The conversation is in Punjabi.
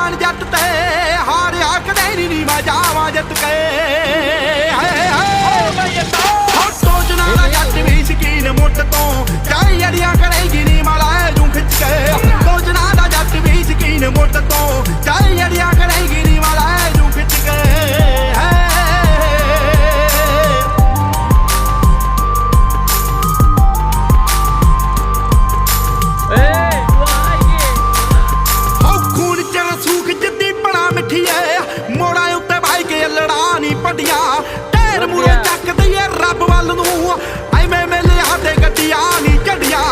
ਜਾਨ ਜੱਟ ਤੇ ਹਾਰਿਆ ਕਦੇ ਨੀ ਮੈਂ ਜਾਵਾਂ ਜਿੱਤ ਕੇ ਸੋਚਣਾ ਦਾ ਜੱਟ ਵੀ ਸ਼ਕੀਨ ਮੁੱਢ ਤੋਂ ਚਾਹੇ ਅੜੀਆਂ ਕਰੇਗੀ ਨੀ ਮਾਲਾ ਜੂ ਖਿੱਚ ਕੇ ਸੋਚਣਾ ਦਾ ਜੱਟ ਵੀ ਸ਼ਕੀਨ ਮੁੱਢ ਤੋਂ ਚਾਹੇ ਅੜੀਆਂ ਕਰੇਗੀ ਨੀ ਮਾਲਾ ਜੂ ਖਿੱਚ ਕੇ ਮੋੜਾਂ ਉੱਤੇ ਭਾਈ ਕੇ ਲੜਾ ਨੀ ਪੱਡੀਆਂ ਢੇਰ ਮੂਰੇ ਚੱਕ ਦਈਏ ਰੱਬ ਵੱਲ ਨੂੰ ਐਵੇਂ ਮੇਲੇ ਆਦੇ ਗੱਡੀਆਂ ਨੀ ਝੱਡੀਆਂ